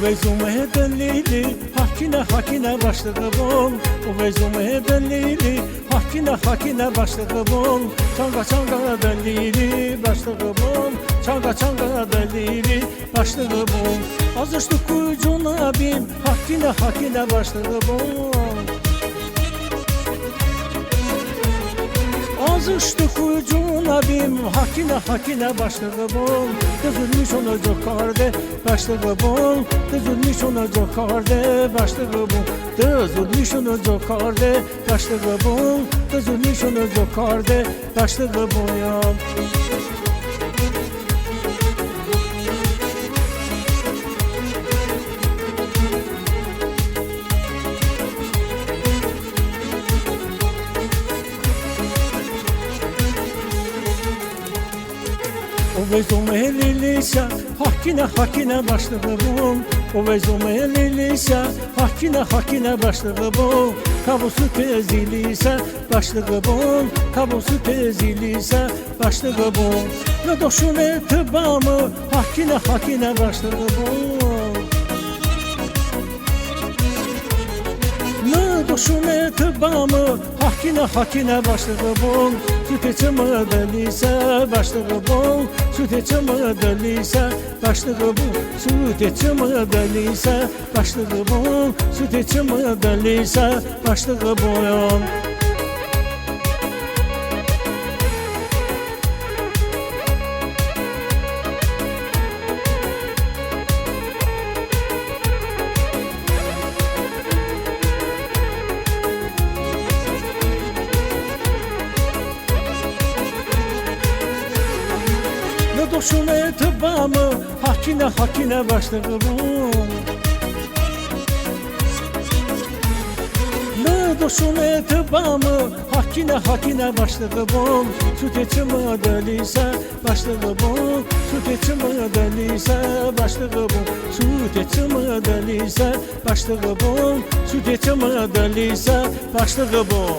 Uvezume delili hakine başlığı bol. Uvezume delili hakine başlığı bol. Çanga delili başlığı bol. Çanga delili başlığı bol. Azıştık ucuna bin hakine başlığı bol. Azıştık ucuna bin hakine başlığı bol. Düzülmüş olacak karde başlığı bol. Düzülmüş olacak karde başlığı bol. Düzülmüş olacak karde başlığı bol. Düzülmüş olacak karde başlığı bol ya. Uvezume lilisa hakine başlığı bol. Uvezume lilisa hakine başlığı bol. Kabusu tezilisa başlığı bol. Kabusu tezilisa başlığı bol. Ne doşun etibamı hakine başlığı bol. Ne doşun etibamı hakine başlığı bol. Süt içimi delise başlığı bol. Süt içimi delise başlığı bol. Süt içimi delise başlığı bol. Süt içimi delise başlığı bol. Doşun etibamı hakine başlığı bol. Ne doşun etibamı hakine başlığı bol. Süt içimi delise başlığı bol. Süt içimi delise başlığı bol. Süt içimi delise başlığı bol. Süt içimi delise başlığı bol.